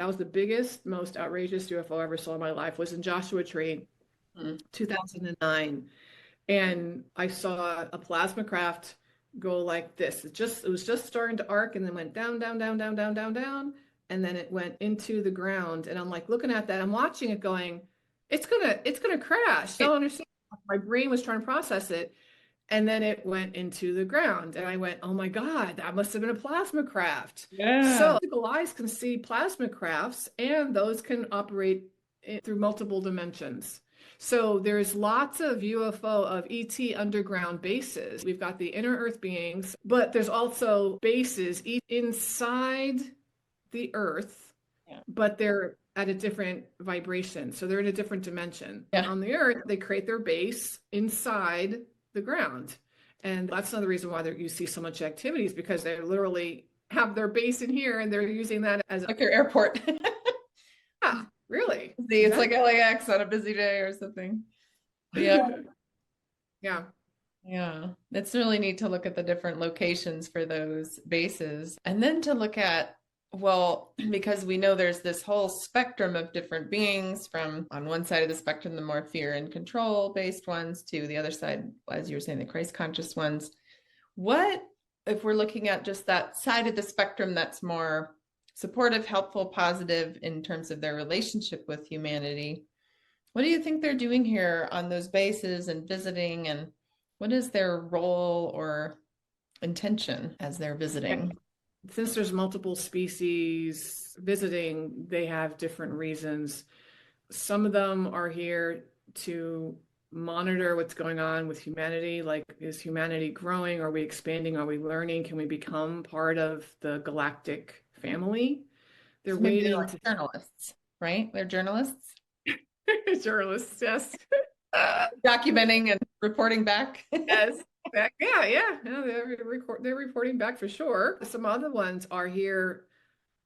That was the biggest, most outrageous UFO I ever saw in my life, was in Joshua Tree, Mm. 2009. And I saw a plasma craft go like this. It was just starting to arc and then went down, down, down, down, down, down, down. And then it went into the ground. And I'm like looking at that, I'm watching it going, it's gonna crash. I don't understand. My brain was trying to process it. And then it went into the ground. And I went, oh my God, that must have been a plasma craft. Yeah. So physical eyes can see plasma crafts, and those can operate through multiple dimensions. So there's lots of UFO, of ET underground bases. We've got the inner Earth beings, but there's also bases inside the Earth, Yeah. but they're at a different vibration. So they're in a different dimension. Yeah. On the Earth, they create their base inside the ground. And that's another reason why you see so much activity, is because they literally have their base in here and they're using that as Like your airport. yeah, really. See, it's like Exactly. LAX on a busy day or something. Yeah. Yeah. Yeah. It's really neat to look at the different locations for those bases and then to look at, well, because we know there's this whole spectrum of different beings from on one side of the spectrum, the more fear and control based ones, to the other side, as you were saying, the Christ conscious ones. What if we're looking at just that side of the spectrum that's more supportive, helpful, positive in terms of their relationship with humanity? What do you think they're doing here on those bases and visiting, and what is their role or intention as they're visiting? Since there's multiple species visiting, they have different reasons. Some of them are here to monitor what's going on with humanity. Like, is humanity growing? Are we expanding? Are we learning? Can we become part of the galactic family? They're So maybe they're waiting like to journalists, right? They're journalists journalists, yes. documenting and reporting back. Yes. Yeah, yeah. No, they're reporting back for sure. Some other ones are here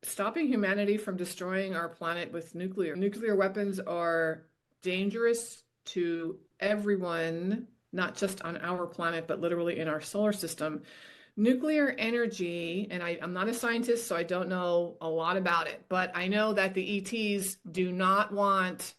stopping humanity from destroying our planet with nuclear. Nuclear weapons are dangerous to everyone, not just on our planet, but literally in our solar system. Nuclear energy, and I'm not a scientist, so I don't know a lot about it, but I know that the ETs do not want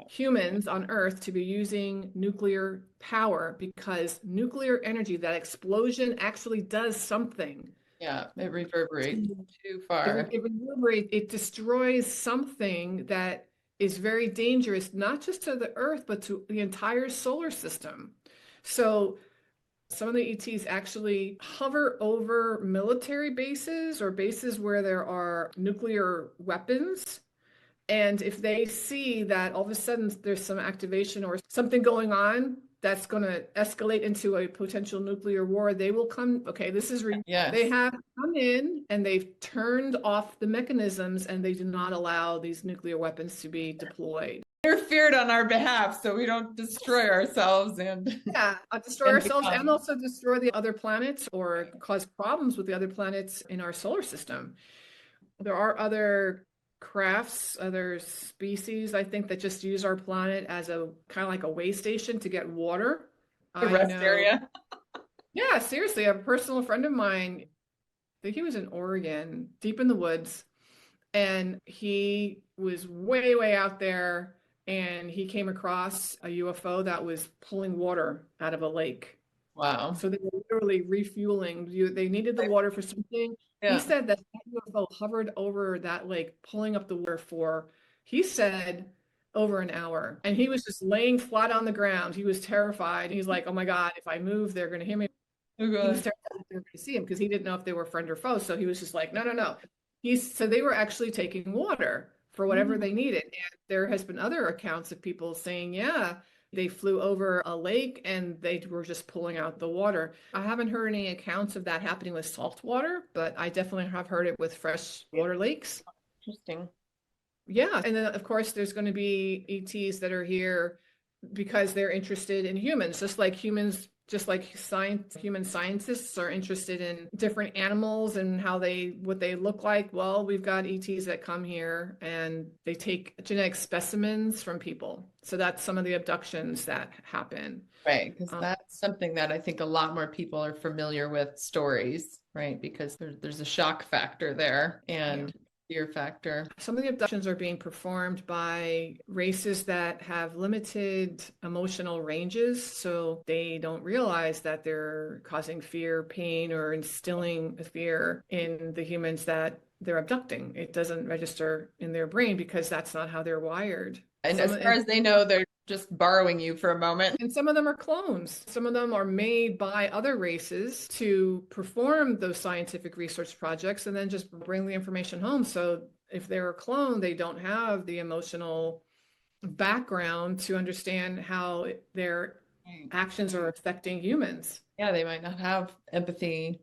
humans on Earth to be using nuclear power, because nuclear energy, that explosion, actually does something. Yeah, it reverberates too It, far. it reverberates, it destroys something that is very dangerous, not just to the Earth, but to the entire solar system. So some of the ETs actually hover over military bases or bases where there are nuclear weapons. And if they see that all of a sudden there's some activation or something going on that's going to escalate into a potential nuclear war, they will come. Okay, they Yes. have come in and they've turned off the mechanisms, and they do not allow these nuclear weapons to be deployed. They're feared on our behalf so we don't destroy ourselves and Yeah, destroy and ourselves and become. also destroy the other planets or cause problems with the other planets in our solar system. There are other crafts, other species, I think, that just use our planet as a kind of like a way station to get water. The I rest know. area. Yeah, seriously, a personal friend of mine, I think he was in Oregon, deep in the woods, and he was way, way out there, and he came across a UFO that was pulling water out of a lake. Wow. So they were literally refueling. They needed the water for something. He Yeah. said that UFO hovered over that lake, pulling up the water for, he said, over an hour. And he was just laying flat on the ground. He was terrified. He's like, oh my God, if I move, they're going to hear me. Oh He was God. terrified that they were going to see him, because he didn't know if they were friend or foe. So he was just like, no, no, no. So they were actually taking water for whatever Mm. they needed. And there has been other accounts of people saying, yeah, they flew over a lake and they were just pulling out the water. I haven't heard any accounts of that happening with salt water, but I definitely have heard it with fresh water lakes. Interesting. Yeah. And then, of course, there's going to be ETs that are here because they're interested in humans, just like human scientists are interested in different animals and what they look like. Well, we've got ETs that come here and they take genetic specimens from people. So that's some of the abductions that happen. Right, because Um, that's something that I think a lot more people are familiar with stories, right? Because there's a shock factor there. yeah. And fear factor. Some of the abductions are being performed by races that have limited emotional ranges, so they don't realize that they're causing fear, pain, or instilling fear in the humans that they're abducting. It doesn't register in their brain because that's not how they're wired. And Some as far and, as they know, they're just borrowing you for a moment. and some of them are clones. Some of them are made by other races to perform those scientific research projects and then just bring the information home. So if they're a clone, they don't have the emotional background to understand how their actions are affecting humans. Yeah, they might not have empathy,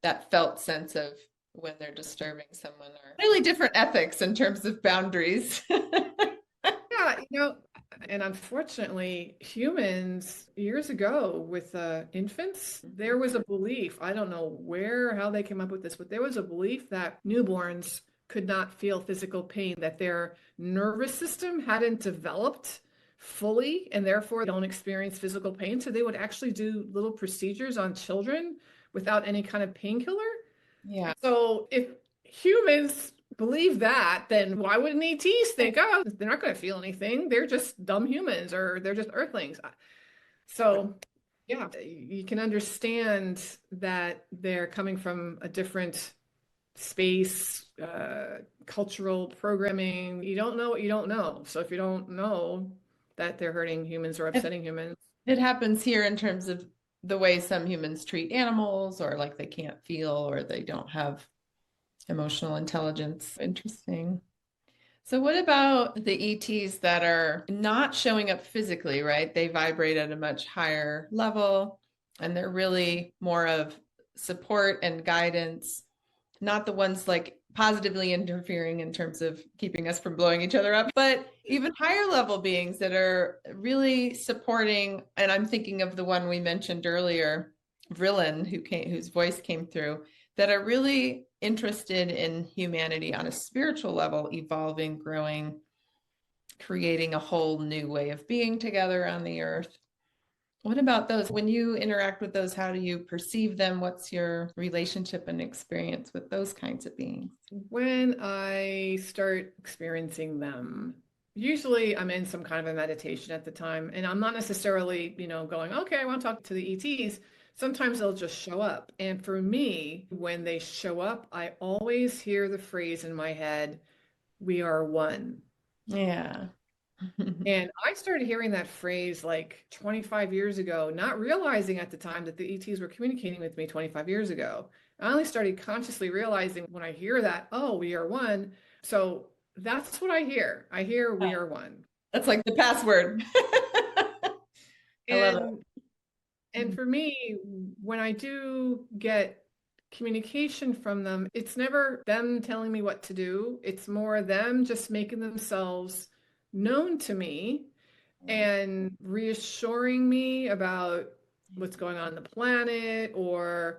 that felt sense of when they're disturbing someone, or really different ethics in terms of boundaries. Yeah, and unfortunately, humans years ago with infants, there was a belief, I don't know how they came up with this, but there was a belief that newborns could not feel physical pain, that their nervous system hadn't developed fully and therefore don't experience physical pain. So they would actually do little procedures on children without any kind of painkiller. Yeah. So if humans believe that, then why wouldn't ETs think, oh, they're not going to feel anything? They're just dumb humans or they're just earthlings. So, yeah, you can understand that they're coming from a different space, cultural programming. You don't know what you don't know. So if you don't know that they're hurting humans or It, upsetting humans, it happens here in terms of the way some humans treat animals, or like they can't feel or they don't have emotional intelligence. Interesting. So, what about the ETs that are not showing up physically, right? They vibrate at a much higher level and they're really more of support and guidance, not the ones like positively interfering in terms of keeping us from blowing each other up, but even higher level beings that are really supporting. And I'm thinking of the one we mentioned earlier, Vrillin, whose voice came through, that are really interested in humanity on a spiritual level, evolving, growing, creating a whole new way of being together on the earth. What about those? When you interact with those, how do you perceive them? What's your relationship and experience with those kinds of beings? when I start experiencing them, usually I'm in some kind of a meditation at the time, and I'm not necessarily, going, okay, I want to talk to the ETs. Sometimes they'll just show up. And for me, when they show up, I always hear the phrase in my head, we are one. Yeah. And I started hearing that phrase like 25 years ago, not realizing at the time that the ETs were communicating with me 25 years ago. I only started consciously realizing when I hear that, oh, we are one. So that's what I hear. I hear we are one. That's like the password. I love And and it. for me, when I do get communication from them, it's never them telling me what to do. It's more them just making themselves known to me and reassuring me about what's going on the planet or